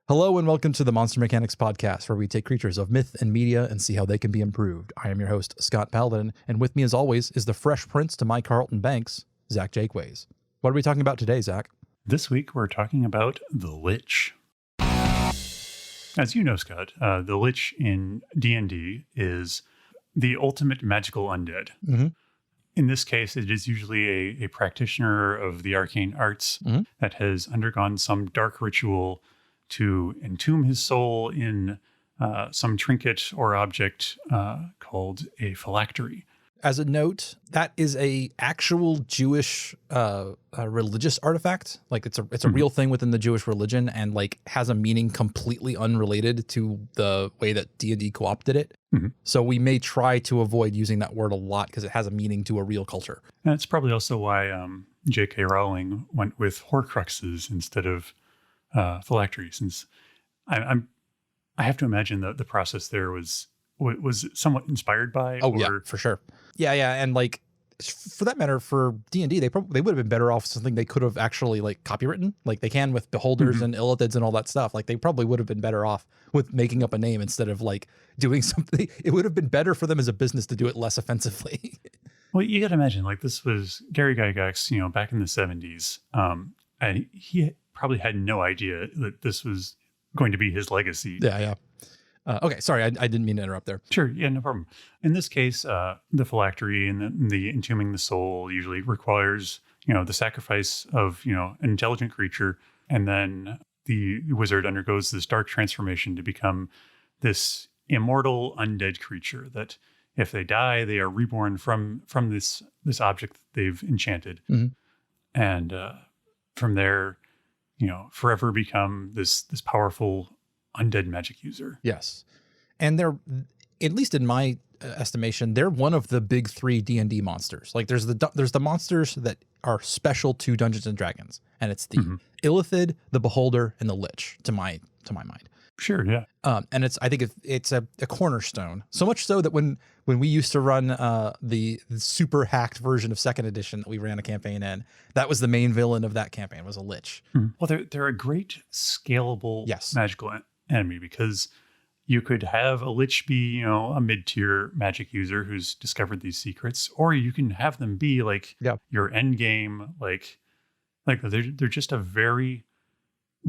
Hello and welcome to the Monster Mechanics Podcast, where we take creatures of myth and media and see how they can be improved. I am your host, Scott Paladin, and with me as always is the fresh prince to my Carlton Banks, Zach Jaquays. What are we talking about today, Zach? This week we're talking about the Lich. As you know, Scott, the Lich in D&D is the ultimate magical undead. Mm-hmm. In this case, it is usually a practitioner of the arcane arts that has undergone some dark ritual to entomb his soul in some trinket or object called a phylactery. As a note, that is a actual Jewish religious artifact. Like it's a real thing within the Jewish religion, and like has a meaning completely unrelated to the way that D&D co-opted it. So we may try to avoid using that word a lot because it has a meaning to a real culture. And that's probably also why J.K. Rowling went with Horcruxes instead of phylactery, since I have to imagine that the process there was somewhat inspired by. Yeah, for sure. Yeah, and like for that matter, for D&D, they would have been better off with something they could have actually like copywritten, like they can with beholders and illithids and all that stuff. Like they probably would have been better off with making up a name instead of like doing something. It would have been better for them as a business to do it less offensively. Well, you got to imagine, like, this was Gary Gygax, back in the 70s, and he probably had no idea that this was going to be his legacy. Yeah. Okay, sorry, I didn't mean to interrupt there. Sure, yeah, no problem. In this case, the phylactery and the entombing the soul usually requires, the sacrifice of, an intelligent creature, and then the wizard undergoes this dark transformation to become this immortal undead creature that, if they die, they are reborn from this object that they've enchanted, and from there, forever become this powerful undead magic user. Yes. And they're, at least in my estimation, they're one of the big three D&D monsters. Like there's the monsters that are special to Dungeons and Dragons, and it's the Illithid, the Beholder, and the Lich to my mind. Sure, yeah. And I think it's a cornerstone. So much so that when we used to run the super hacked version of second edition that we ran a campaign in, that was the main villain of that campaign, was a Lich. Well, they're a great scalable magical enemy, because you could have a Lich be, a mid-tier magic user who's discovered these secrets, or you can have them be like your end game, like they're just a very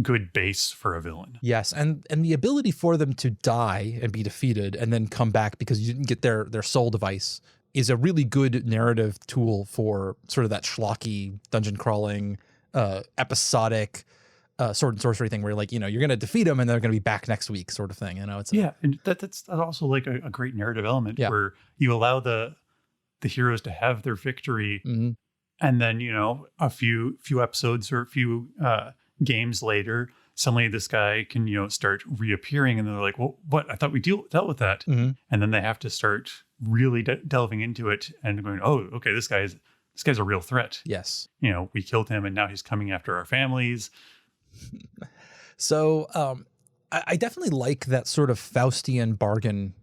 good base for a villain. Yes, and the ability for them to die and be defeated and then come back because you didn't get their soul device is a really good narrative tool for sort of that schlocky dungeon crawling episodic sword and sorcery thing where like, you're going to defeat them and they're going to be back next week sort of thing. It's and that's also like a great narrative element where you allow the heroes to have their victory, and then a few episodes or a few games later, suddenly this guy can start reappearing, and they're like, well, what, I thought we dealt with that. And then they have to start really delving into it and going, oh, okay, this guy's a real threat. Yes. We killed him and now he's coming after our families. So I definitely like that sort of Faustian bargain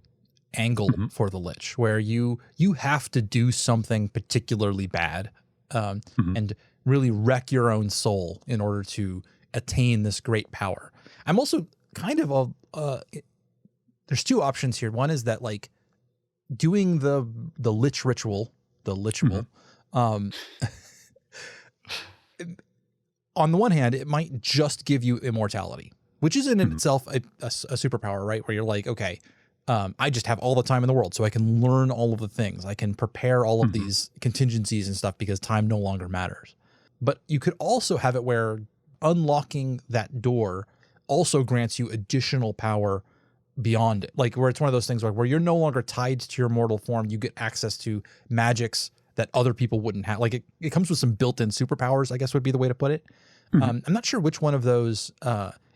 angle for the Lich, where you have to do something particularly bad and really wreck your own soul in order to attain this great power. I'm also kind of there's two options here. One is that like doing the Lich ritual, on the one hand, it might just give you immortality, which is in itself a superpower, right? Where you're like, okay, I just have all the time in the world, so I can learn all of the things. I can prepare all of these contingencies and stuff because time no longer matters. But you could also have it where unlocking that door also grants you additional power beyond it. Like where it's one of those things where you're no longer tied to your mortal form. You get access to magics that other people wouldn't have. Like it comes with some built-in superpowers, I guess would be the way to put it. I'm not sure which one of those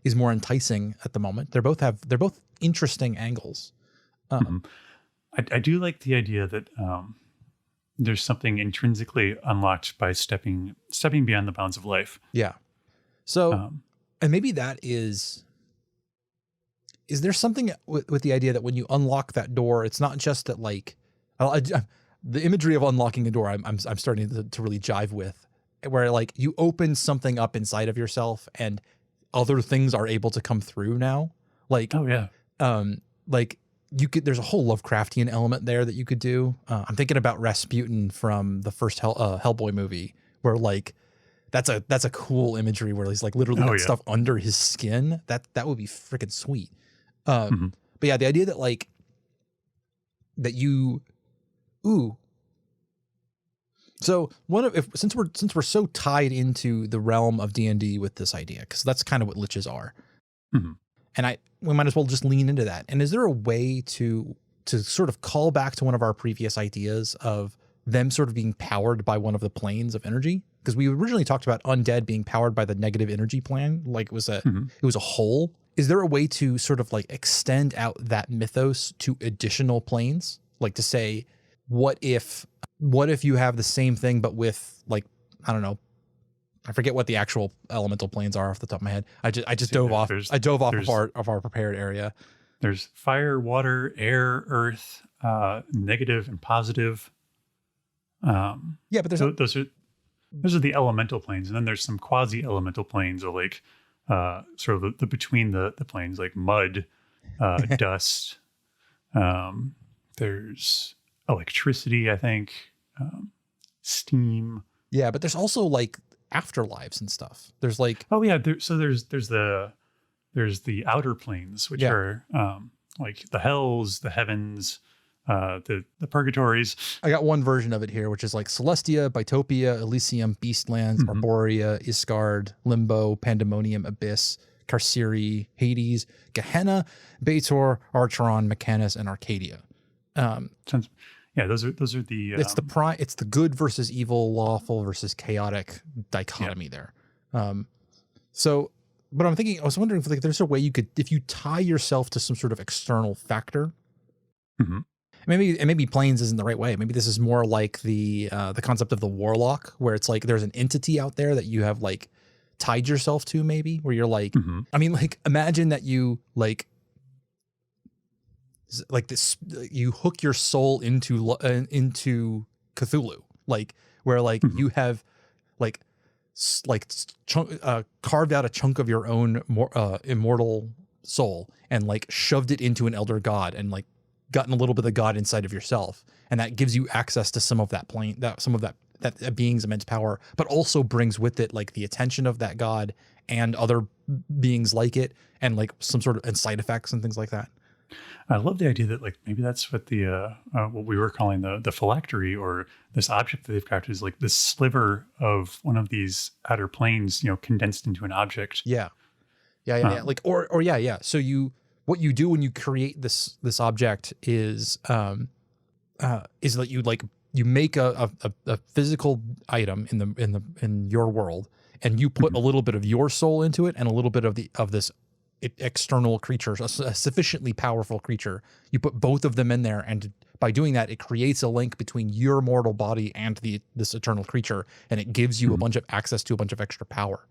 is more enticing at the moment. They're both interesting angles. I do like the idea that there's something intrinsically unlocked by stepping beyond the bounds of life. Yeah. So, and maybe that is there something with the idea that when you unlock that door, it's not just that like, the imagery of unlocking a door, I'm starting to really jive with, where like you open something up inside of yourself and other things are able to come through now. Like, Oh yeah. Like there's a whole Lovecraftian element there that you could do. I'm thinking about Rasputin from the first Hellboy movie, where like that's a cool imagery where he's like literally got stuff under his skin. That would be freaking sweet. But yeah, the idea that like that you, so since we're so tied into the realm of D&D with this idea, because that's kind of what liches are, and we might as well just lean into that. And is there a way to sort of call back to one of our previous ideas of them sort of being powered by one of the planes of energy? Because we originally talked about undead being powered by the negative energy plane, like it was a whole. Is there a way to sort of like extend out that mythos to additional planes? Like to say, what if you have the same thing, but with like, I don't know, I forget what the actual elemental planes are off the top of my head. I just dove off of our prepared area. There's fire, water, air, earth, negative and positive. Yeah, but there's those are the elemental planes, and then there's some quasi-elemental planes, or like sort of the between the planes, like mud, dust. There's electricity, I think, steam. Yeah, but there's also like afterlives and stuff. There's like there's the outer planes, which are like the hells, the heavens, the purgatories. I got one version of it here, which is like Celestia, Bitopia, Elysium, Beastlands, Arborea, Isgard, Limbo, Pandemonium, Abyss, Carceri, Hades, Gehenna, Baator, Archeron, Mechanus, and Arcadia. Those are the. It's the good versus evil, lawful versus chaotic dichotomy there. But I was wondering if like there's a way you could, if you tie yourself to some sort of external factor. Maybe planes isn't the right way. Maybe this is more like the concept of the warlock, where it's like there's an entity out there that you have like tied yourself to, maybe, where you're like, I mean, like imagine that you like this, you hook your soul into Cthulhu, like where like you have carved out a chunk of your own immortal soul and like shoved it into an elder god and like gotten a little bit of God inside of yourself, and that gives you access to some of that plane, that being's immense power, but also brings with it like the attention of that god and other beings like it, and like some sort of and side effects and things like that. I love the idea that like maybe that's what the what we were calling the phylactery, or this object that they've crafted, is like this sliver of one of these outer planes, condensed into an object. Yeah. Like So what you do when you create this object is that you make a physical item in your world, and you put a little bit of your soul into it and a little bit of this external creature, a sufficiently powerful creature. You put both of them in there, and by doing that, it creates a link between your mortal body and this eternal creature, and it gives you a bunch of access to a bunch of extra power.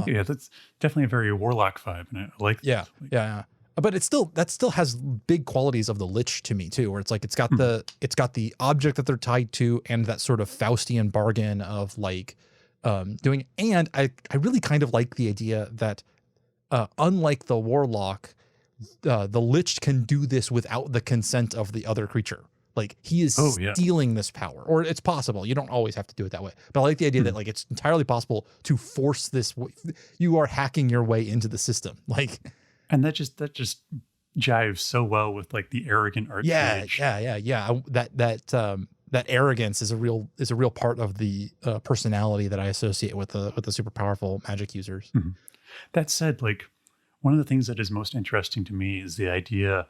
Yeah, that's definitely a very warlock vibe, and I like that. Yeah. But that still has big qualities of the Lich to me too, where it's like it's got the object that they're tied to, and that sort of Faustian bargain of like doing. And I really kind of like the idea that unlike the warlock, the Lich can do this without the consent of the other creature. Like he is stealing this power, or it's possible. You don't always have to do it that way. But I like the idea that like it's entirely possible to force this. You are hacking your way into the system, like. And that just jives so well with like the arrogant arch mage. Yeah. That arrogance is a real part of the personality that I associate with the super powerful magic users. That said, like one of the things that is most interesting to me is the idea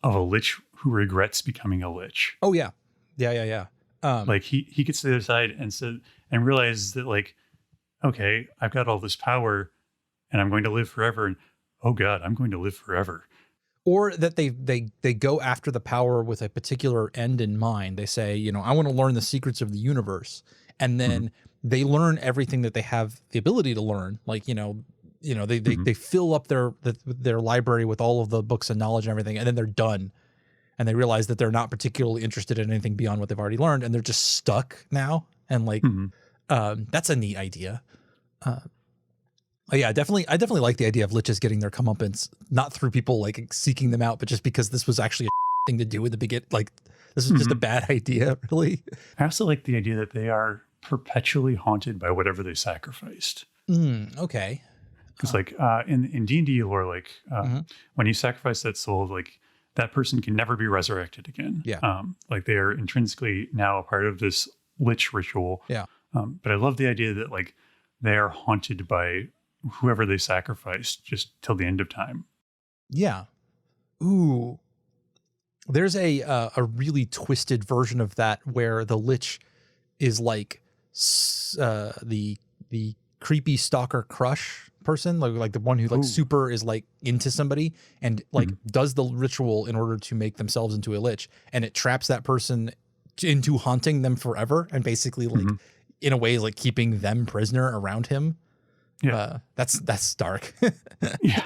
of a Lich who regrets becoming a Lich. Oh yeah. Like he gets to the other side and realizes that like, okay, I've got all this power and I'm going to live forever, and oh God, I'm going to live forever. Or that they go after the power with a particular end in mind. They say, I want to learn the secrets of the universe, and then they learn everything that they have the ability to learn. Like they fill up their library with all of the books and knowledge and everything, and then they're done, and they realize that they're not particularly interested in anything beyond what they've already learned, and they're just stuck now. And like that's a neat idea. Oh, yeah, definitely. I definitely like the idea of Liches getting their comeuppance, not through people like seeking them out, but just because this was actually a thing to do in the beginning. Like this was just a bad idea, really. I also like the idea that they are perpetually haunted by whatever they sacrificed. Okay. Because like in D&D lore, like when you sacrifice that soul, like that person can never be resurrected again. Yeah. Like they are intrinsically now a part of this Lich ritual. Yeah. But I love the idea that like they are haunted by whoever they sacrificed just till the end of time. Yeah. Ooh. There's a really twisted version of that where the Lich is like the creepy stalker crush person, like the one who like super is like into somebody and like does the ritual in order to make themselves into a Lich, and it traps that person into haunting them forever and basically like in a way like keeping them prisoner around him. Yeah. That's dark. Yeah.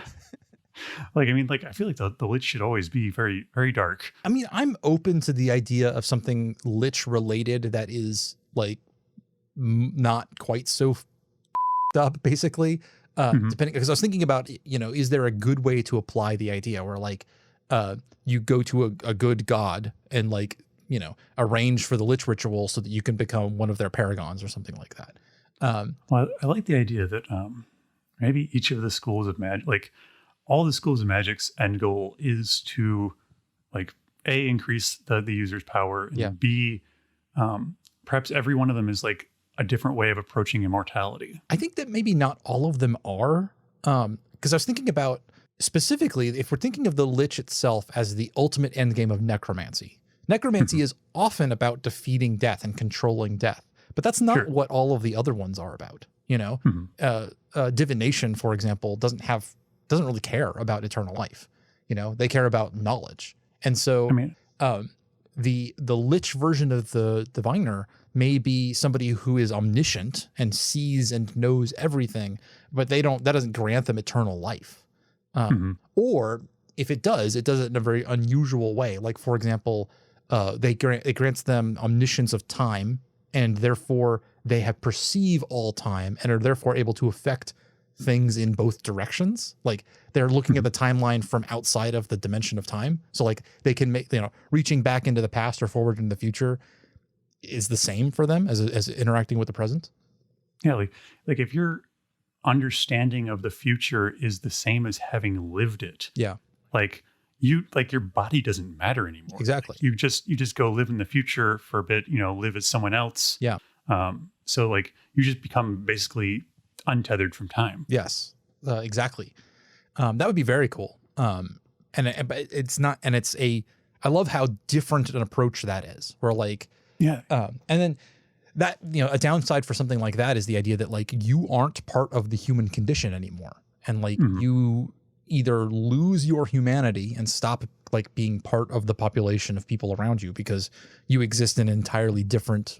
Like, I mean, like, I feel like the Lich should always be very, very dark. I mean, I'm open to the idea of something Lich related that is like not quite so up, basically. Depending, because I was thinking about, you know, is there a good way to apply the idea where like you go to a good god and like, you know, arrange for the Lich ritual so that you can become one of their paragons or something like that. Well, I like the idea that maybe each of the schools of magic, like all the schools of magic's end goal is to like A, increase the user's power, and B, perhaps every one of them is like a different way of approaching immortality. I think that maybe not all of them are, because I was thinking about specifically, if we're thinking of the Lich itself as the ultimate end game of necromancy. Necromancy is often about defeating death and controlling death, but that's not what all of the other ones are about. You know, divination, for example, doesn't really care about eternal life. You know, they care about knowledge. And so, I mean, the Lich version of the diviner may be somebody who is omniscient and sees and knows everything, but that doesn't grant them eternal life. Or if it does it in a very unusual way. Like, for example, it grants them omniscience of time, and therefore they have perceive all time and are therefore able to affect things in both directions. Like they're looking at the timeline from outside of the dimension of time. So like they can make, you know, reaching back into the past or forward in the future is the same for them as interacting with the present. Yeah. Like if your understanding of the future is the same as having lived it. Yeah. Like your body doesn't matter anymore. Exactly. Like you just go live in the future for a bit, you know, live as someone else. Yeah. So like you just become basically untethered from time. Yes, exactly. That would be very cool. But it's not, and I love how different an approach that is. Where like, and then that, you know, a downside for something like that is the idea that like you aren't part of the human condition anymore, and like you either lose your humanity and stop like being part of the population of people around you because you exist in an entirely different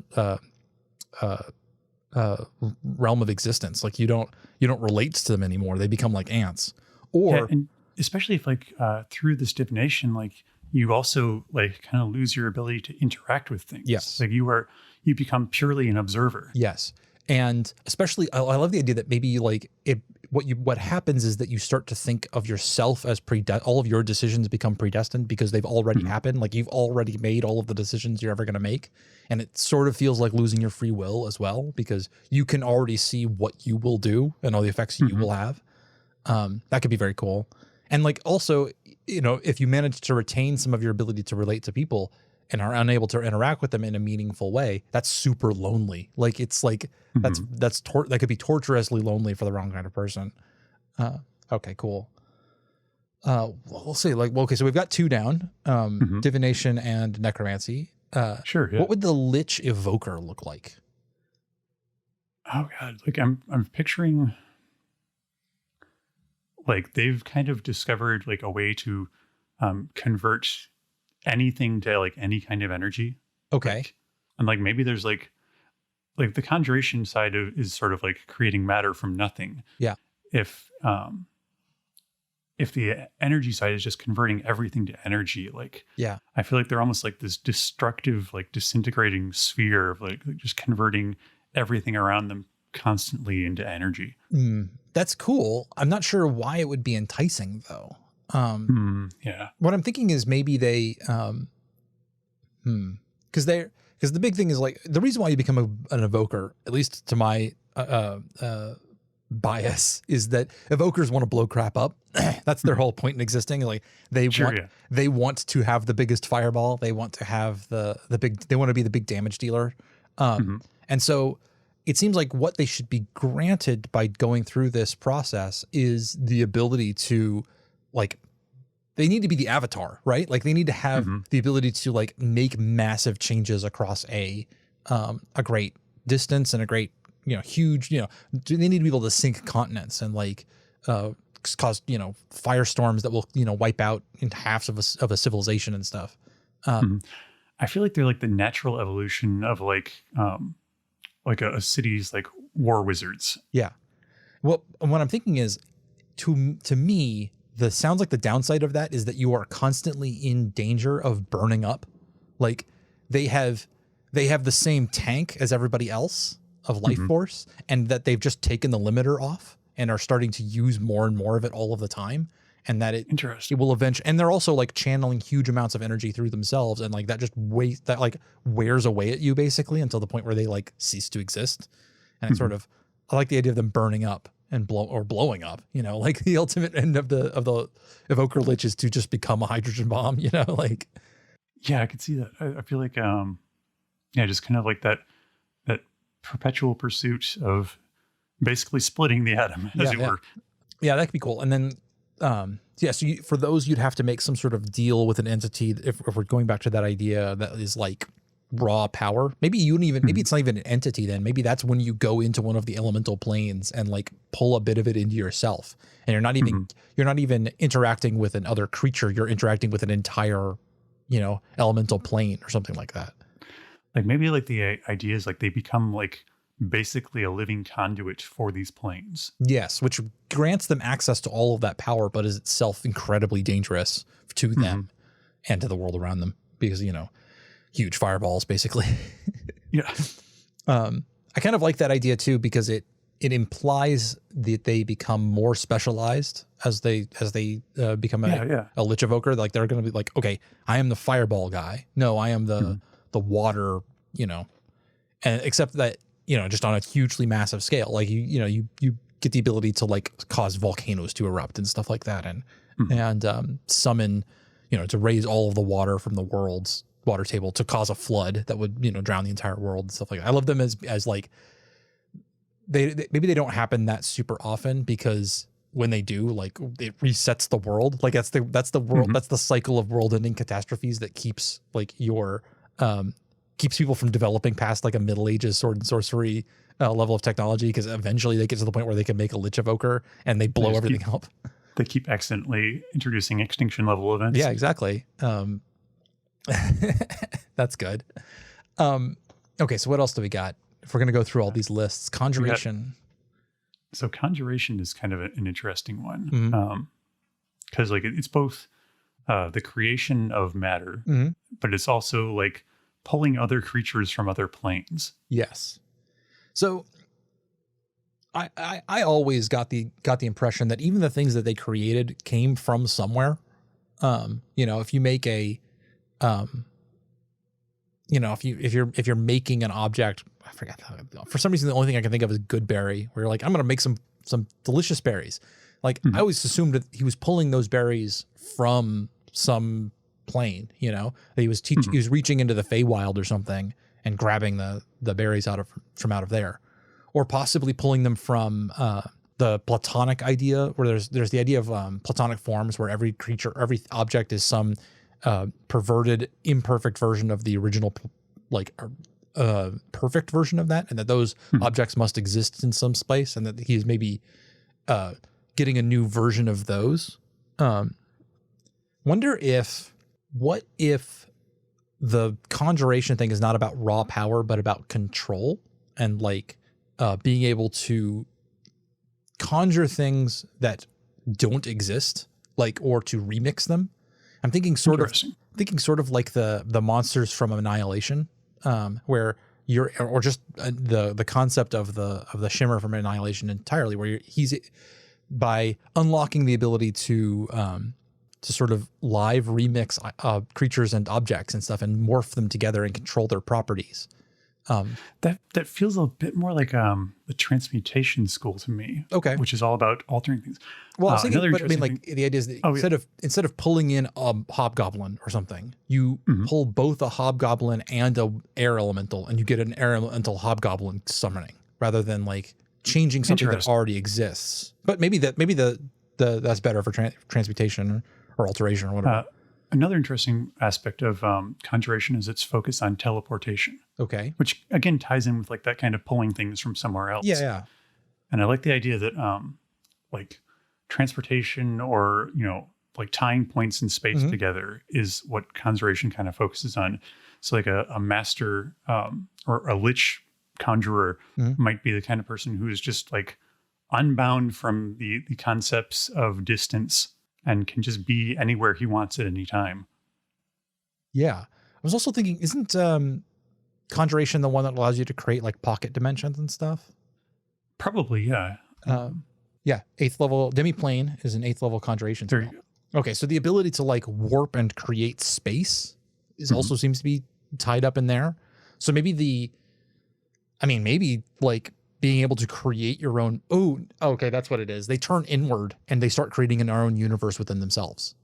realm of existence. Like you don't relate to them anymore. They become like ants. Or and especially if like through this divination, like you also like kind of lose your ability to interact with things. Yes. Like you become purely an observer. Yes. And especially I love the idea that maybe like what happens is that you start to think of yourself as all of your decisions become predestined because they've already happened. Like you've already made all of the decisions you're ever going to make. And it sort of feels like losing your free will as well, because you can already see what you will do and all the effects you will have. That could be very cool. And like also, you know, if you manage to retain some of your ability to relate to people and are unable to interact with them in a meaningful way, that's super lonely. Like it's like that could be torturously lonely for the wrong kind of person. Okay, cool. We'll see. Like, well, okay, so we've got 2 down, divination and necromancy. Sure. Yeah. What would the Lich evoker look like? Oh God, like I'm picturing like they've kind of discovered like a way to convert anything to like any kind of energy. Okay. Like, and like maybe there's like the conjuration side is sort of like creating matter from nothing. Yeah. If the energy side is just converting everything to energy, like I feel like they're almost like this destructive, like disintegrating sphere of like just converting everything around them constantly into energy. That's cool. I'm not sure why it would be enticing though. Yeah. What I'm thinking is maybe they, because the big thing is like the reason why you become an evoker, at least to my bias, is that evokers want to blow crap up. That's their whole point in existing. Like they want to have the biggest fireball. They want to have they want to be the big damage dealer. And so it seems like what they should be granted by going through this process is the ability to, like, they need to be the avatar, right? Like they need to have the ability to like make massive changes across a great distance and a great, huge, they need to be able to sink continents and like cause, firestorms that will, wipe out into halves of a civilization and stuff. I feel like they're like the natural evolution of like a city's like war wizards. Yeah. Well, what I'm thinking is to me, sounds like the downside of that is that you are constantly in danger of burning up. Like they have the same tank as everybody else of life force, and that they've just taken the limiter off and are starting to use more and more of it all of the time. And that it will eventually, and they're also like channeling huge amounts of energy through themselves. And like that just wears away at you basically until the point where they like cease to exist. And it's sort of, I like the idea of them burning up and blowing up, like the ultimate end of the evoker lich is to just become a hydrogen bomb, like. Yeah, I could see that. I feel like, just kind of like that perpetual pursuit of basically splitting the atom, as it were. Yeah, that could be cool. And then, so for those, you'd have to make some sort of deal with an entity. If we're going back to that idea that is like raw power, maybe maybe it's not even an entity then. Maybe that's when you go into one of the elemental planes and like pull a bit of it into yourself. And you're not even interacting with another creature. You're interacting with an entire, elemental plane or something like that. Like maybe like the idea is like they become like basically a living conduit for these planes. Yes, which grants them access to all of that power, but is itself incredibly dangerous to them and to the world around them because, huge fireballs basically. Yeah. I kind of like that idea too, because it implies that they become more specialized as they become a Lich evoker. Like they're going to be like, okay, I am the fireball guy. No, I am the water, and except that, just on a hugely massive scale, like you get the ability to like cause volcanoes to erupt and stuff like that. And summon, to raise all of the water from the world's water table to cause a flood that would, drown the entire world and stuff like that. I love them as like, maybe they don't happen that super often because when they do, like it resets the world. Like that's the world, that's the cycle of world ending catastrophes that keeps like keeps people from developing past like a Middle Ages sword and sorcery level of technology, because eventually they get to the point where they can make a Lich evoker and they blow everything up. They keep accidentally introducing extinction level events. Yeah, exactly. That's good. Okay, so what else do we got? If we're going to go through all these lists, Conjuration. So Conjuration is kind of an interesting one. Because like it's both the creation of matter, but it's also like pulling other creatures from other planes. Yes. So I always got the impression that even the things that they created came from somewhere. If you make a if you're making an object, I forget for some reason the only thing I can think of is Goodberry, where you're like, I'm gonna make some delicious berries. Like I always assumed that he was pulling those berries from some plane, that he was he was reaching into the Feywild or something and grabbing the berries from out of there, or possibly pulling them from the Platonic idea, where there's the idea of Platonic forms, where every creature, every object is some perverted, imperfect version of the original, perfect version of that, and that those objects must exist in some space, and that he's maybe getting a new version of those. Wonder what if the Conjuration thing is not about raw power, but about control and like being able to conjure things that don't exist, like, or to remix them. I'm thinking sort of like the monsters from Annihilation, where you're, or just the concept of the shimmer from Annihilation entirely, where he's by unlocking the ability to sort of live remix creatures and objects and stuff and morph them together and control their properties. That feels a bit more like the Transmutation school to me. Okay, which is all about altering things. Well, I was thinking, but I mean, like the idea is that instead of pulling in a hobgoblin or something, you pull both a hobgoblin and a air elemental, and you get an air elemental hobgoblin summoning, rather than like changing something that already exists. But maybe that's better for transmutation or alteration or whatever. Another interesting aspect of Conjuration is its focus on teleportation. Okay. Which again ties in with like that kind of pulling things from somewhere else. Yeah. And I like the idea that like transportation or, like tying points in space together is what Conjuration kind of focuses on. So like a master or a Lich conjurer might be the kind of person who is just like unbound from the concepts of distance and can just be anywhere he wants at any time. Yeah. I was also thinking, isn't Conjuration the one that allows you to create like pocket dimensions and stuff? Probably, yeah. Yeah, 8th level Demiplane is an 8th level Conjuration spell. Okay, so the ability to like warp and create space is also seems to be tied up in there. So maybe like being able to create your own. Oh, okay, that's what it is. They turn inward and they start creating their own universe within themselves.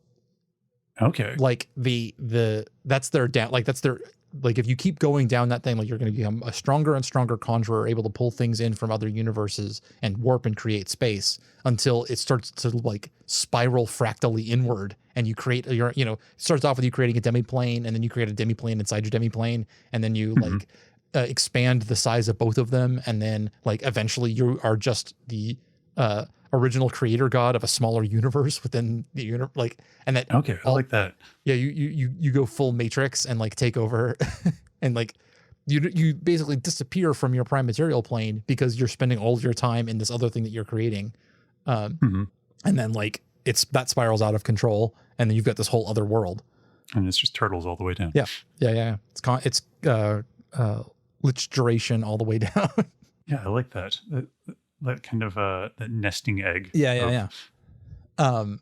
Okay, like that's their down. Like that's their. Like if you keep going down that thing, like you're going to become a stronger and stronger conjurer, able to pull things in from other universes and warp and create space until it starts to like spiral fractally inward. And you create your, it starts off with you creating a demiplane, and then you create a demiplane inside your demiplane, and then you like expand the size of both of them, and then like eventually you are just the original creator god of a smaller universe within the universe, like, and that. Okay, I like that. Yeah, you go full Matrix and like take over, and like you basically disappear from your prime material plane because you're spending all of your time in this other thing that you're creating, and then like that spirals out of control, and then you've got this whole other world, and it's just turtles all the way down. Yeah. It's Lich duration all the way down. Yeah, I like that. That kind of that nesting egg. Yeah. And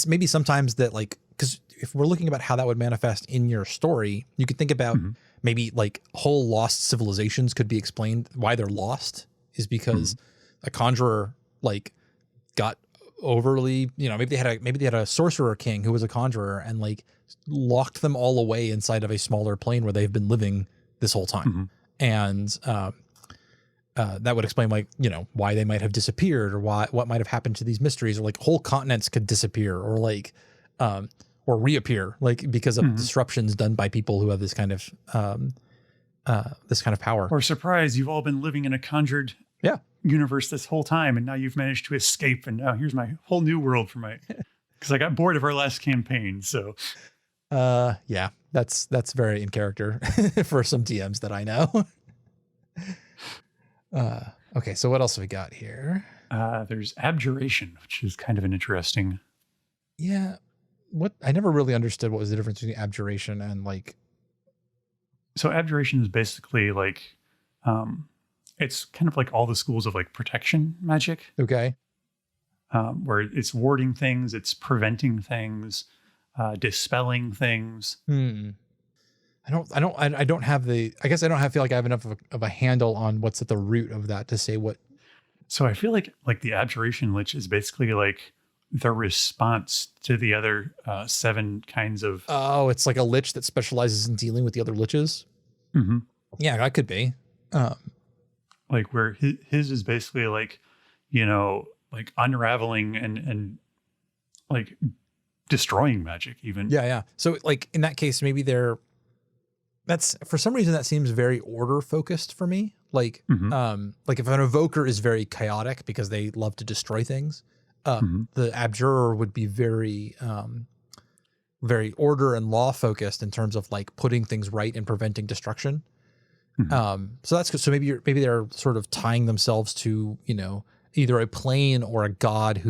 maybe sometimes that like, because if we're looking about how that would manifest in your story, you could think about maybe like whole lost civilizations could be explained. Why they're lost is because a conjurer like got overly, maybe they had a sorcerer king who was a conjurer and like locked them all away inside of a smaller plane where they've been living this whole time. And that would explain like, why they might have disappeared, or what might have happened to these mysteries, or like whole continents could disappear, or like, or reappear, like because of disruptions done by people who have this kind of power. Or surprise, you've all been living in a conjured universe this whole time, and now you've managed to escape, and now here's my whole new world for because I got bored of our last campaign. So, yeah, that's very in character for some DMs that I know. Okay, so what else have we got here? There's abjuration, which is kind of an interesting. Yeah, I never really understood what was the difference between abjuration and like. So abjuration is basically like, it's kind of like all the schools of like protection magic. Okay. Where it's warding things, it's preventing things, dispelling things. I don't have feel like I have enough of a handle on what's at the root of that to say what. So I feel like the abjuration lich is basically like the response to the other 7 kinds of. Oh, it's like a lich that specializes in dealing with the other liches. Yeah, that could be. Like where his is basically like, like unraveling and like destroying magic even. Yeah. So like in that case, maybe that's for some reason that seems very order focused for me. Like, like if an evoker is very chaotic because they love to destroy things, the abjurer would be very, very order and law focused in terms of like putting things right and preventing destruction. So that's good. So maybe they're sort of tying themselves to, either a plane or a god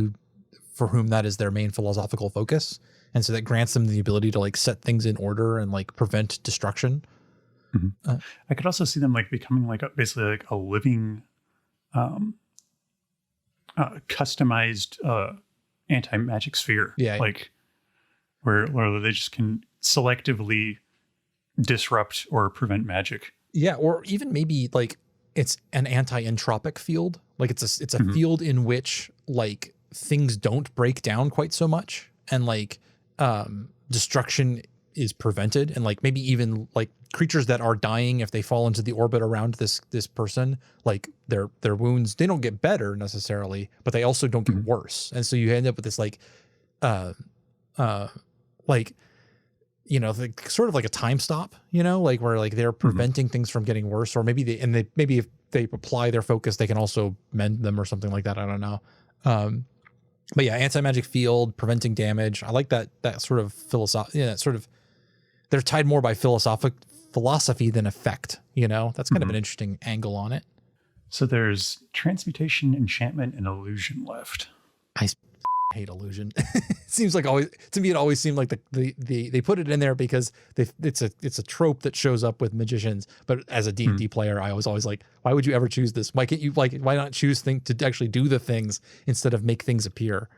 for whom that is their main philosophical focus. And so that grants them the ability to like set things in order and like prevent destruction. Mhm. I could also see them like becoming like basically like a living, um, customized anti-magic sphere. Yeah. Like where they just can selectively disrupt or prevent magic. Yeah, or even maybe like it's an anti-entropic field. Like it's a Mhm. field in which like things don't break down quite so much, and like destruction is prevented, and like maybe even like creatures that are dying, if they fall into the orbit around this person, like their wounds, they don't get better necessarily, but they also don't get Mhm. worse. And so you end up with this like uh like sort of like a time stop, like where like they're preventing things from getting worse, or maybe maybe if they apply their focus, they can also mend them or something like that. I don't know. But yeah, anti-magic field, preventing damage. I like that sort of philosophy. Yeah, that sort of, they're tied more by philosophy than effect. That's kind of an interesting angle on it. So there's transmutation, enchantment, and illusion left. I hate illusion. It seems like always to me. It always seemed like they put it in there because it's a trope that shows up with magicians. But as a D&D player, I was always like, why would you ever choose this? Why can't you why not choose things to actually do the things instead of make things appear?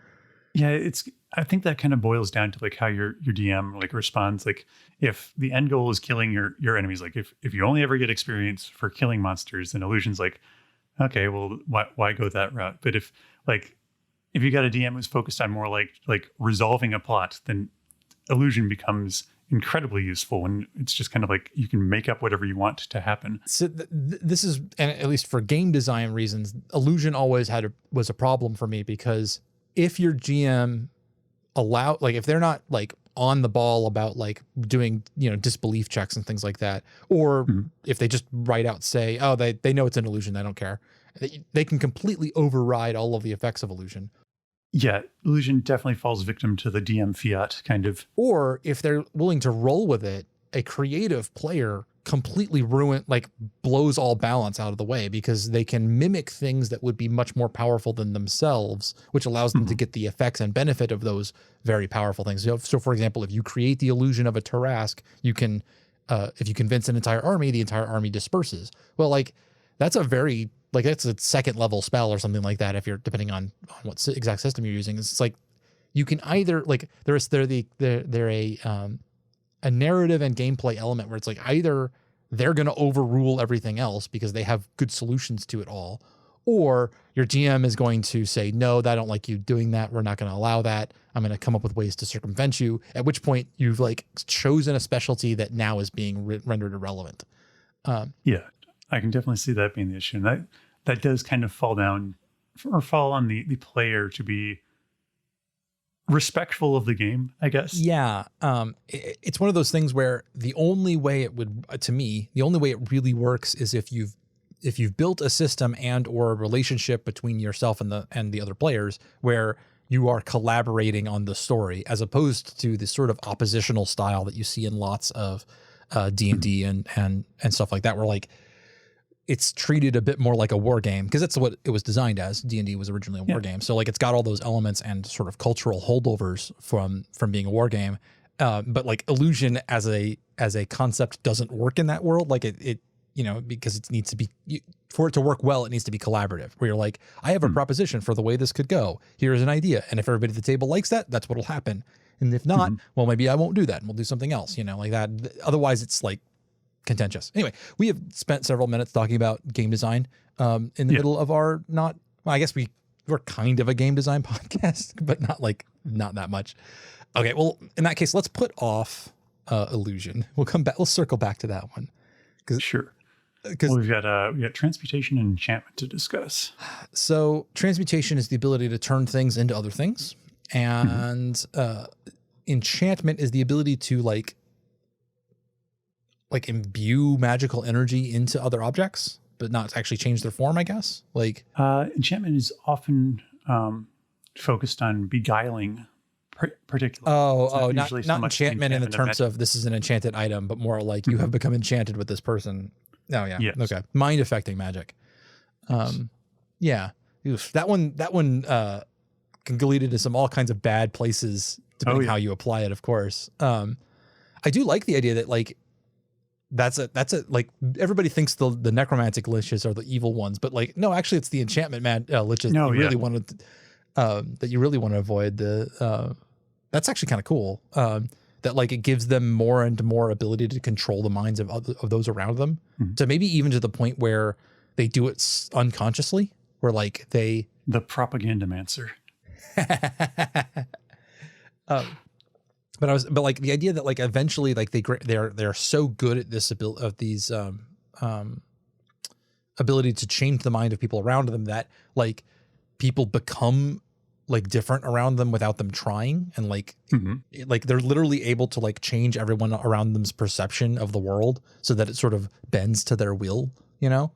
Yeah, I think that kind of boils down to like how your DM like responds. Like if the end goal is killing your enemies, like if you only ever get experience for killing monsters, then illusion's like, okay, well why go that route? But if you got a DM who's focused on more like resolving a plot, then illusion becomes incredibly useful, and it's just kind of like you can make up whatever you want to happen. So this is, and at least for game design reasons, illusion always was a problem for me, because if your GM if they're not like on the ball about like doing disbelief checks and things like that, or if they just right out say, oh, they know it's an illusion, they don't care, they can completely override all of the effects of illusion. Yeah, illusion definitely falls victim to the DM fiat kind of. Or if they're willing to roll with it, a creative player completely blows all balance out of the way, because they can mimic things that would be much more powerful than themselves, which allows them to get the effects and benefit of those very powerful things. So for example, if you create the illusion of a Tarrasque, you can, if you convince an entire army, the entire army disperses. Well, like that's that's a second level spell or something like that. If you're depending on what exact system you're using, it's like you can either like they're a narrative and gameplay element where it's like either they're going to overrule everything else because they have good solutions to it all, or your GM is going to say, no, I don't like you doing that. We're not going to allow that. I'm going to come up with ways to circumvent you, at which point you've like chosen a specialty that now is being rendered irrelevant. Yeah, I can definitely see that being the issue. And that does kind of fall on the player to be respectful of the game, I guess. Yeah. It's one of those things where the only way it really works is if you've built a system and or a relationship between yourself and the other players where you are collaborating on the story, as opposed to the sort of oppositional style that you see in lots of D&D and stuff like that, where like it's treated a bit more like a war game, because that's what it was designed as. D&D was originally a war game. So like it's got all those elements and sort of cultural holdovers from being a war game. But like illusion as a concept doesn't work in that world. Like it because it needs to be, for it to work well, it needs to be collaborative, where you're like, I have a proposition for the way this could go. Here's an idea. And if everybody at the table likes that, that's what'll happen. And if not, well, maybe I won't do that and we'll do something else, like that. Otherwise it's like contentious. Anyway, we have spent several minutes talking about game design in the middle of our I guess we're kind of a game design podcast, but not that much. Okay, well, in that case, let's put off illusion. We'll come back. We'll circle back to that one. Sure. Because we've got transmutation and enchantment to discuss. So transmutation is the ability to turn things into other things, and enchantment is the ability to like imbue magical energy into other objects, but not actually change their form, I guess. Like enchantment is often focused on beguiling particularly. Not enchantment in the terms of this is an enchanted item, but more like you have become enchanted with this person. Oh yeah. Yes. Okay. Mind affecting magic. Yeah. Oof. That one can lead into all kinds of bad places depending how you apply it, of course. I do like the idea that like that's like everybody thinks the necromantic liches are the evil ones, but like no, actually it's the enchantment liches No, that you yeah. really want to avoid. That's actually kind of cool. That like it gives them more and more ability to control the minds of those around them. So maybe even to the point where they do it unconsciously, where like the propagandamancer. But like the idea that like eventually like they're so good at this ability to change the mind of people around them that like people become like different around them without them trying, and like like they're literally able to like change everyone around them's perception of the world so that it sort of bends to their will, you know.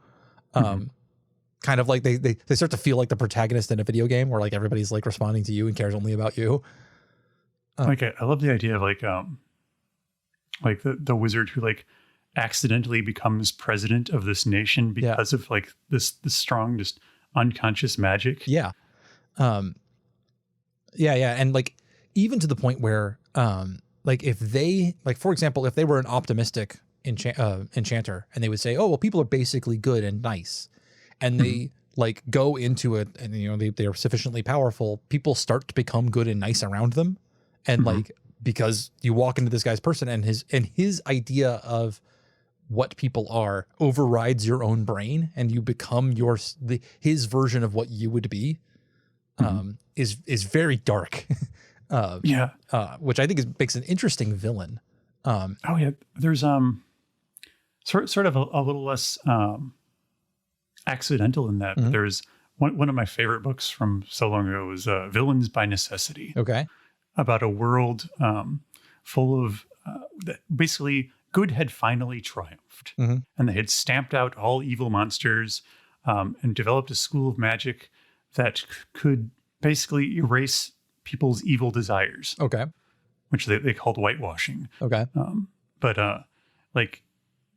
Kind of like they start to feel like the protagonist in a video game where like everybody's like responding to you and cares only about you. I love the idea of like the wizard who like accidentally becomes president of this nation because of like this strong, just unconscious magic. Yeah. And like even to the point where like if they like, for example, if they were an optimistic enchanter and they would say, oh, well, people are basically good and nice, and they like go into it and, you know, they are sufficiently powerful, people start to become good and nice around them. And like, because you walk into this guy's person and his idea of what people are overrides your own brain, and you become his version of what you would be, is very dark. Which I think makes an interesting villain. There's sort of a little less accidental in that. There's one of my favorite books from so long ago was Villains by Necessity. Okay. About a world full of basically good had finally triumphed, and they had stamped out all evil monsters and developed a school of magic that could basically erase people's evil desires. Okay. Which they called whitewashing. Okay. But like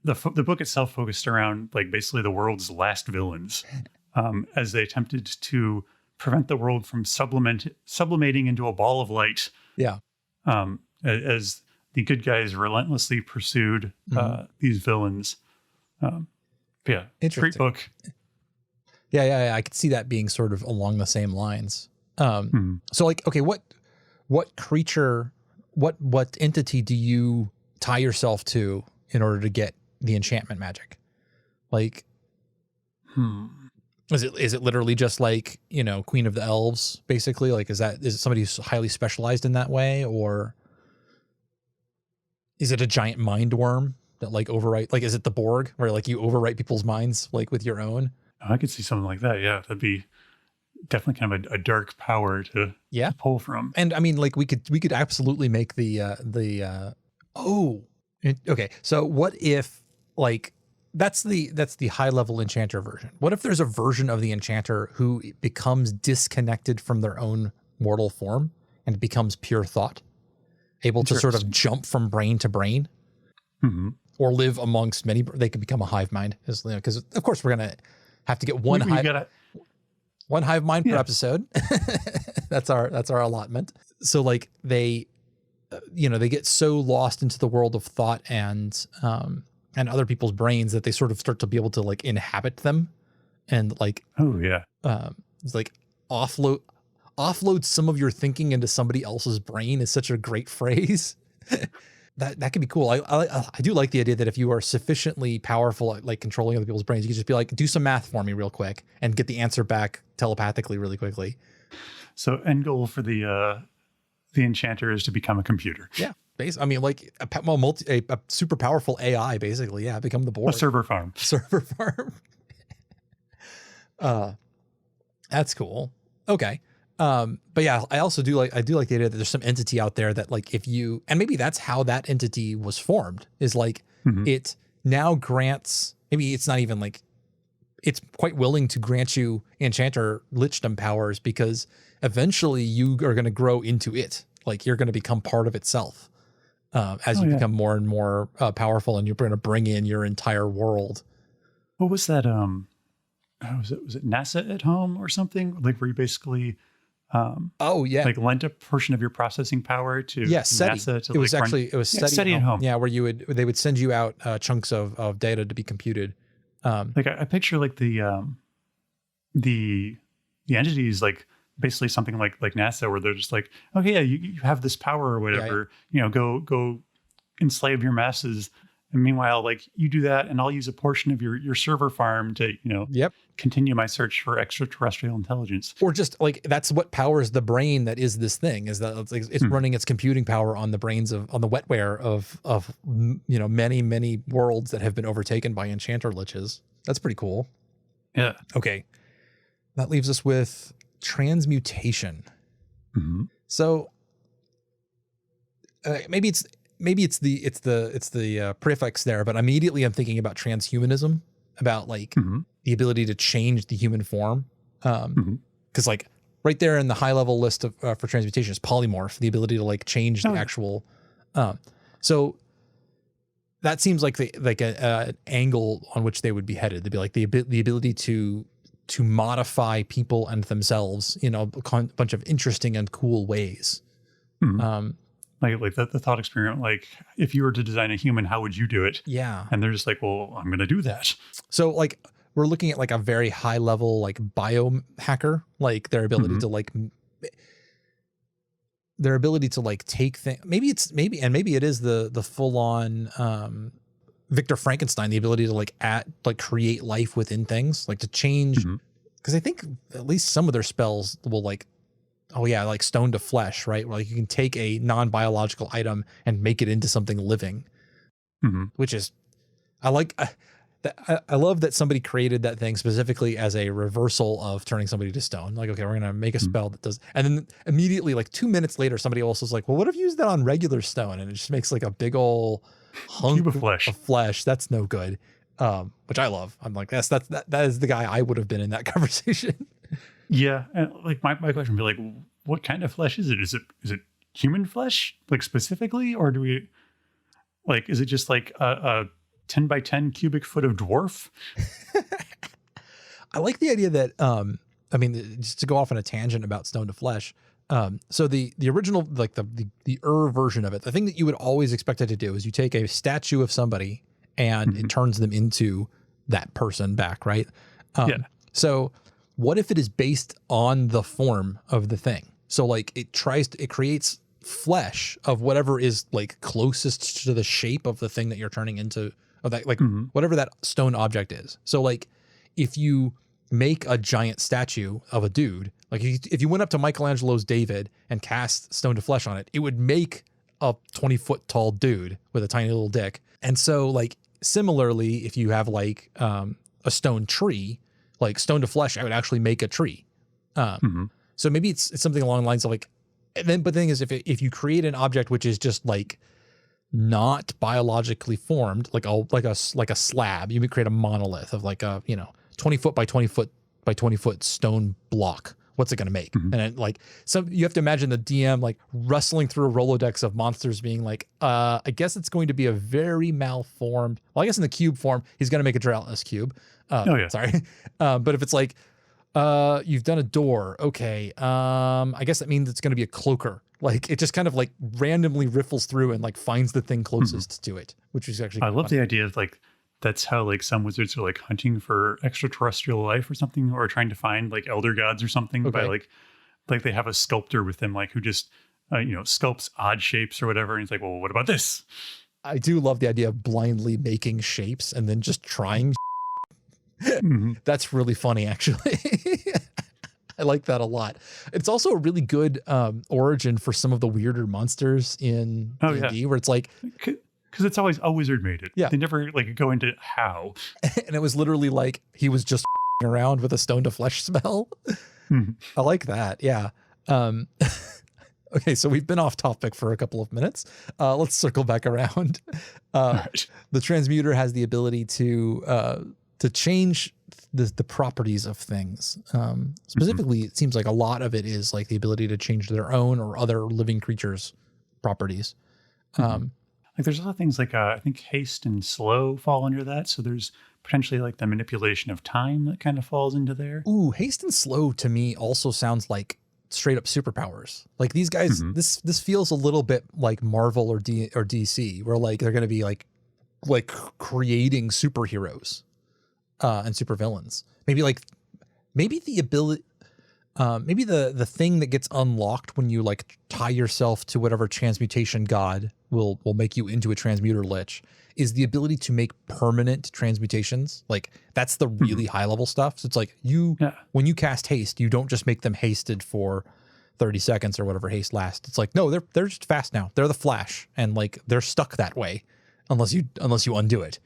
the book itself focused around like basically the world's last villains as they attempted to prevent the world from sublimating into a ball of light. Yeah. As the good guys relentlessly pursued these villains. Great book. Yeah. I could see that being sort of along the same lines. So like, okay, what creature, what entity do you tie yourself to in order to get the enchantment magic? Like, Is it literally just like, you know, Queen of the Elves, basically? Like, is it somebody who's highly specialized in that way, or is it a giant mind worm that like overwrite? Like, is it the Borg where like you overwrite people's minds like with your own? I could see something like that. Yeah, that'd be definitely kind of a dark power to pull from. And I mean, like we could absolutely make okay. So what if like that's the high level enchanter version. What if there's a version of the enchanter who becomes disconnected from their own mortal form and becomes pure thought, able to sort of jump from brain to brain, or live amongst many? They could become a hive mind, because of course we're gonna have to get one hive mind per episode. That's our allotment. So like they get so lost into the world of thought and other people's brains that they sort of start to be able to like inhabit them and like, it's like offload some of your thinking into somebody else's brain is such a great phrase. that could be cool. I do like the idea that if you are sufficiently powerful at like controlling other people's brains, you can just be like, do some math for me real quick and get the answer back telepathically really quickly. So end goal for the enchanter is to become a computer. Yeah. I mean, like a super powerful AI, basically. Yeah, become the Borg. A server farm. That's cool. Okay. But yeah, I do like the idea that there's some entity out there that like and maybe that's how that entity was formed, is like it now grants, maybe it's not even like, it's quite willing to grant you enchanter lichdom powers because eventually you are going to grow into it. Like you're going to become part of itself. As you become more and more powerful, and you're going to bring in your entire world. What was that? Was it NASA at Home or something? Like where you basically Oh yeah, like lent a portion of your processing power to SETI. NASA to It was like actually it was SETI, SETI at home. Yeah, where they would send you out chunks of data to be computed. Like I picture like the entities like basically something like NASA, where they're just like, okay, yeah, you have this power or whatever, go enslave your masses. And meanwhile, like you do that, and I'll use a portion of your server farm to, continue my search for extraterrestrial intelligence. Or just like that's what powers the brain that is this thing, is that it's running its computing power on the brains on the wetware of many worlds that have been overtaken by enchanter liches. That's pretty cool. Yeah. Okay. That leaves us with transmutation. Mm-hmm. So maybe it's the prefix there, but immediately I'm thinking about transhumanism, about like the ability to change the human form. Because like right there in the high level list of for transmutation is polymorph, the ability to like change the actual. So that seems like an angle on which they would be headed. They'd be like the ability to modify people and themselves in a bunch of interesting and cool ways. Like the thought experiment, like if you were to design a human, how would you do it? Yeah. And they're just like, well, I'm going to do that. So like we're looking at like a very high level, like biohacker, like their ability to like, take things. Maybe it is the full on, Victor Frankenstein, the ability to like create life within things, like to change. Cause I think at least some of their spells will like, like stone to flesh, right? Where like you can take a non-biological item and make it into something living, which is, I love that somebody created that thing specifically as a reversal of turning somebody to stone. Like, okay, we're going to make a spell that does, and then immediately like 2 minutes later, somebody else was like, well, what if you use that on regular stone? And it just makes like a big old hunk cube of flesh. That's no good. Which I love. I'm like, that is the guy I would have been in that conversation. Yeah. And like my question would be like, what kind of flesh is it? Is it human flesh, like specifically, or do we like, is it just like a 10 by 10 cubic foot of dwarf? I like the idea that, just to go off on a tangent about stone to flesh. So the original, like the version of it, the thing that you would always expect it to do is you take a statue of somebody and it turns them into that person back. Right. So what if it is based on the form of the thing? So like it creates flesh of whatever is like closest to the shape of the thing that you're turning into, or that like whatever that stone object is. So like if you make a giant statue of a dude, like if you went up to Michelangelo's David and cast stone to flesh on it, it would make a 20-foot tall dude with a tiny little dick. And so like similarly, if you have like a stone tree, like stone to flesh, I would actually make a tree. So maybe it's something along the lines of like, but the thing is, if you create an object which is just like not biologically formed, like a slab, you would create a monolith of like a 20 foot by 20 foot by 20 foot stone block. What's it going to make? And it, like you have to imagine the DM like rustling through a Rolodex of monsters, being like, I guess it's going to be a very malformed. Well, I guess in the cube form, he's going to make a gelatinous cube. Sorry. But if it's like, you've done a door. Okay. I guess that means it's going to be a cloaker. Like it just kind of like randomly riffles through and like finds the thing closest to it, which is actually, I love the idea of like, that's how like some wizards are like hunting for extraterrestrial life or something, or trying to find like elder gods or something by like they have a sculptor with them, like who just, sculpts odd shapes or whatever. And he's like, well, what about this? I do love the idea of blindly making shapes and then just trying. That's really funny, actually. I like that a lot. It's also a really good origin for some of the weirder monsters in D&D, where it's like, because it's always a wizard made it. Yeah, they never like go into how. And it was literally like he was just around with a stone to flesh spell. I like that. Yeah. Okay, so we've been off topic for a couple of minutes. Let's circle back around. Right. The transmuter has the ability to change the properties of things. Specifically, it seems like a lot of it is like the ability to change their own or other living creatures' properties. Like there's other things like I think haste and slow fall under that. So there's potentially like the manipulation of time that kind of falls into there. Ooh, haste and slow to me also sounds like straight up superpowers. Like these guys, this feels a little bit like Marvel or DC, where like they're going to be like creating superheroes and supervillains. Maybe the ability, maybe the thing that gets unlocked when you like tie yourself to whatever transmutation god will make you into a transmuter lich is the ability to make permanent transmutations. Like that's the really high level stuff. So it's like when you cast haste, you don't just make them hasted for 30 seconds or whatever haste lasts. It's like, no, they're just fast now. They're the Flash, and like they're stuck that way unless you undo it.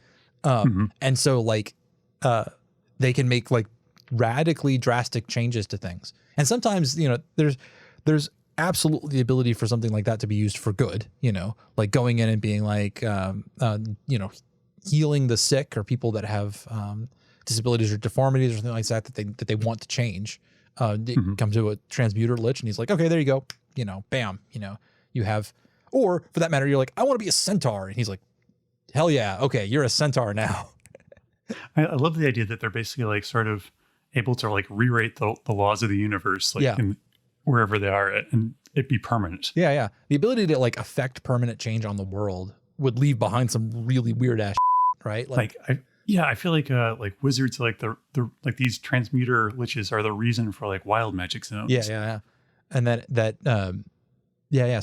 And so like they can make like radically drastic changes to things. And sometimes, you know, there's absolutely the ability for something like that to be used for good, you know, like going in and being like, you know, healing the sick or people that have disabilities or deformities or something like that that they want to change. Come to a transmuter lich and he's like, okay, there you go. You know, bam, you know, you have, or for that matter, you're like, I want to be a centaur. And he's like, hell yeah. Okay. You're a centaur now. I love the idea that they're basically like sort of able to like rewrite the laws of the universe, like in wherever they are at, and it be permanent. Yeah. Yeah. The ability to like affect permanent change on the world would leave behind some really weird ass shit, right? Like I feel like wizards, like the like these transmuter liches are the reason for like wild magic zones. Yeah. And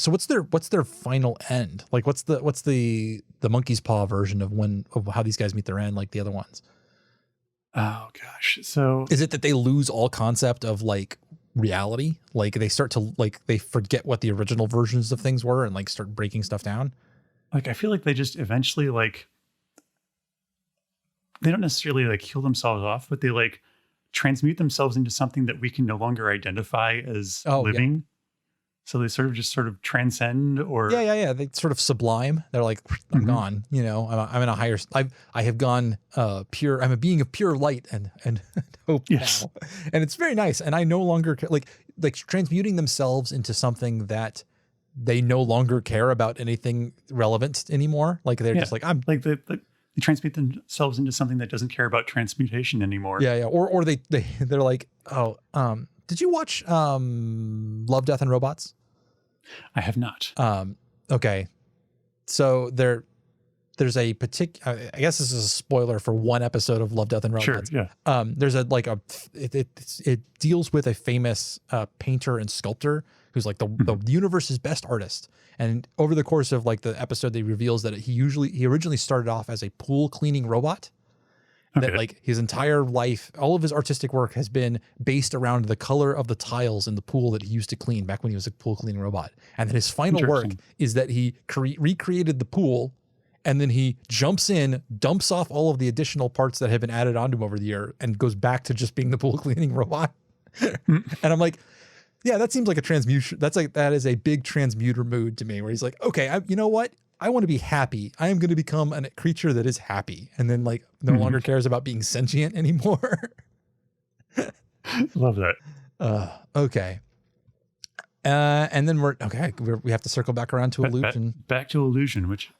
so what's their final end? Like what's the monkey's paw version of how these guys meet their end, like the other ones? Oh gosh. So is it that they lose all concept of like reality? Like they start to like, they forget what the original versions of things were and like start breaking stuff down? Like, I feel like they just eventually like, they don't necessarily like kill themselves off, but they like transmute themselves into something that we can no longer identify as living. Yeah. So they sort of transcend, or they sort of sublime. They're like, I'm gone. You know, I'm in a higher. I have gone pure. I'm a being of pure light and hope now, and it's very nice. And I no longer like transmuting themselves into something that they no longer care about anything relevant anymore. Like they're just like, I'm like they transmute themselves into something that doesn't care about transmutation anymore. Yeah. Or they're like, did you watch Love, Death, and Robots? I have not. Okay. So there's a particular, I guess this is a spoiler for one episode of Love, Death, and Robots. Sure, yeah. There's it deals with a famous painter and sculptor who's like the universe's best artist. And over the course of like the episode, they reveals that he originally started off as a pool cleaning robot. That like his entire life, all of his artistic work has been based around the color of the tiles in the pool that he used to clean back when he was a pool cleaning robot. And then his final work is that he recreated the pool, and then he jumps in, dumps off all of the additional parts that have been added onto him over the year, and goes back to just being the pool cleaning robot. And I'm like, yeah, that seems like a transmutation. That is a big transmuter mood to me, where he's like, okay, you know what? I want to be happy. I am going to become a creature that is happy, and then like no longer cares about being sentient anymore. Love that. Okay. And then we have to circle back around to illusion. Back to illusion, which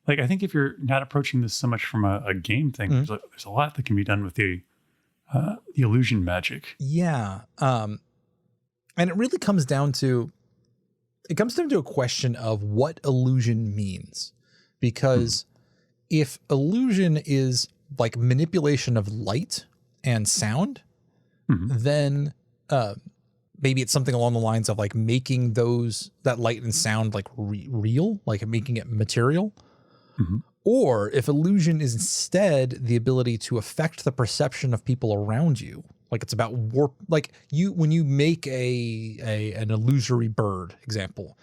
like, I think if you're not approaching this so much from a game thing, there's a lot that can be done with the illusion magic. Yeah. And it really comes down to a question of what illusion means, because if illusion is like manipulation of light and sound, then maybe it's something along the lines of like making that light and sound like real, like making it material. Or if illusion is instead the ability to affect the perception of people around you, like it's about warp, like when you make an illusory bird example,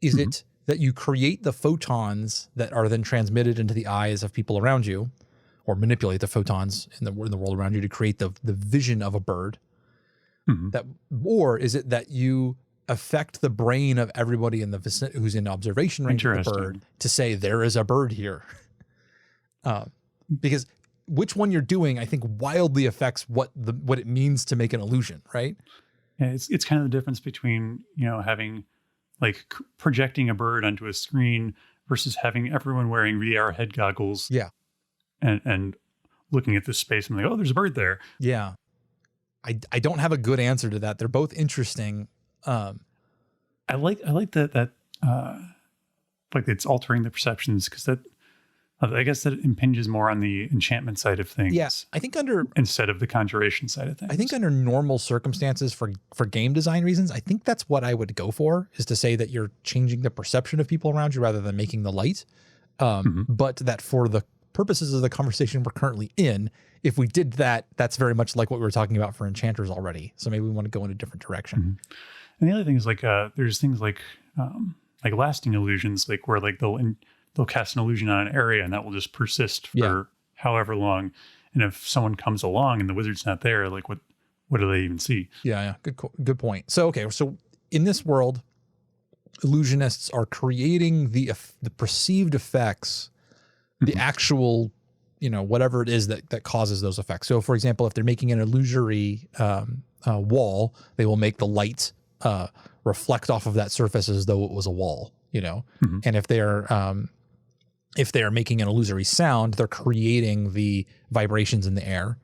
is it that you create the photons that are then transmitted into the eyes of people around you, or manipulate the photons in the world around you to create the vision of a bird? Or is it that you affect the brain of everybody in the vicinity who's in observation range of the bird to say there is a bird here? Because which one you're doing, I think, wildly affects what it means to make an illusion, right? Yeah, it's kind of the difference between, you know, having like projecting a bird onto a screen versus having everyone wearing VR head goggles. Yeah. And looking at this space and like, oh, there's a bird there. Yeah. I don't have a good answer to that. They're both interesting. I like that like it's altering the perceptions, because that, I guess that impinges more on the enchantment side of things. Yeah, I think instead of the conjuration side of things. I think under normal circumstances for game design reasons, I think that's what I would go for, is to say that you're changing the perception of people around you rather than making the light. But that for the purposes of the conversation we're currently in, if we did that, that's very much like what we were talking about for enchanters already. So maybe we want to go in a different direction. And the other thing is like, there's things like lasting illusions, like where like they'll cast an illusion on an area and that will just persist for however long. And if someone comes along and the wizard's not there, like what do they even see? Yeah. Good point. So, okay. So in this world, illusionists are creating the perceived effects, the actual, whatever it is that causes those effects. So for example, if they're making an illusory wall, they will make the light reflect off of that surface as though it was a wall, and if they are making an illusory sound, they're creating the vibrations in the air.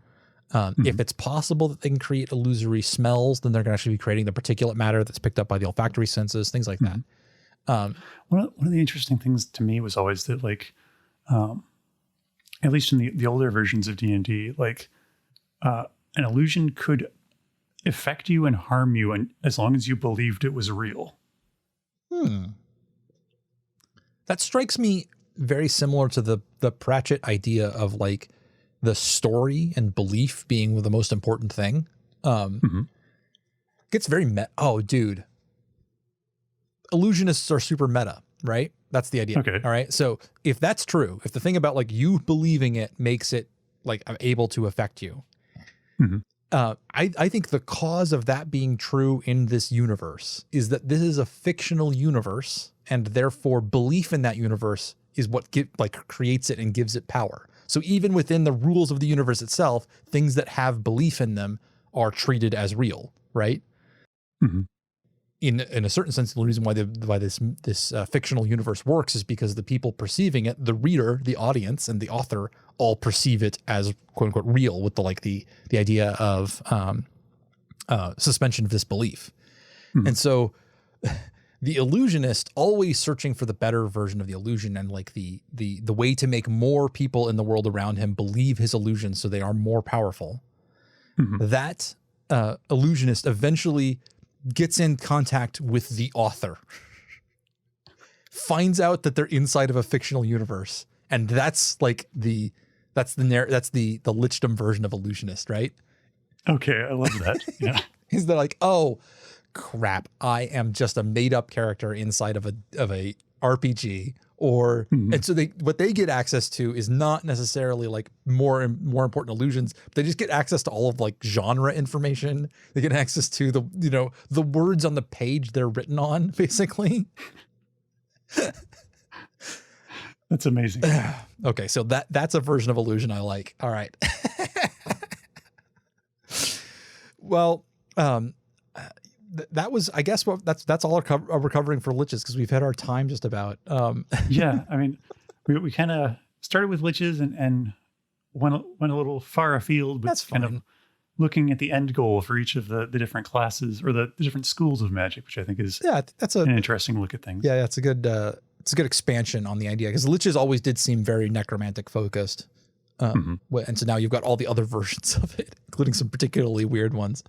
If it's possible that they can create illusory smells, then they're going to actually be creating the particulate matter that's picked up by the olfactory senses, things like that. One of the interesting things to me was always that, like, at least in the older versions of D&D, like an illusion could affect you and harm you, and as long as you believed it was real. That strikes me very similar to the Pratchett idea of like the story and belief being the most important thing. Gets very meta. Oh, dude. Illusionists are super meta, right? That's the idea. Okay. All right. So if that's true, if the thing about like you believing it makes it like able to affect you, I think the cause of that being true in this universe is that this is a fictional universe, and therefore belief in that universe is what creates it and gives it power. So even within the rules of the universe itself, things that have belief in them are treated as real, right? In a certain sense, the reason why this fictional universe works is because the people perceiving it, the reader, the audience, and the author all perceive it as quote unquote real, with the idea of suspension of disbelief. And so the illusionist always searching for the better version of the illusion, and like the way to make more people in the world around him believe his illusion so they are more powerful. That illusionist eventually gets in contact with the author, finds out that they're inside of a fictional universe, and that's like the Lichdom version of illusionist, right? Okay, I love that. Yeah. Is they're like, oh crap, I am just a made up character inside of a RPG, or and so what they get access to is not necessarily like more important illusions, but they just get access to all of like genre information. They get access to the words on the page they're written on, basically. That's amazing. Okay, so that's a version of illusion I like. All right. Well, that was, I guess, what that's all we're covering for Liches, because we've had our time just about. Yeah, I mean, we kind of started with Liches and went a little far afield, but That's kind fine. of looking at the end goal for each of the different classes, or the different schools of magic, which I think is that's an interesting look at things. Yeah, it's a good expansion on the idea, because Liches always did seem very necromantic focused. And so now you've got all the other versions of it, including some particularly weird ones.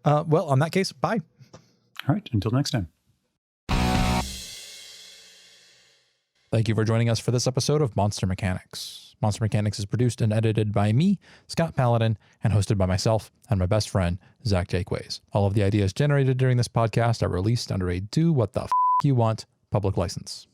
Well, on that case, bye. All right, until next time. Thank you for joining us for this episode of Monster Mechanics. Monster Mechanics is produced and edited by me, Scott Paladin, and hosted by myself and my best friend, Zach Jaquays. All of the ideas generated during this podcast are released under a do what the f*** you want public license.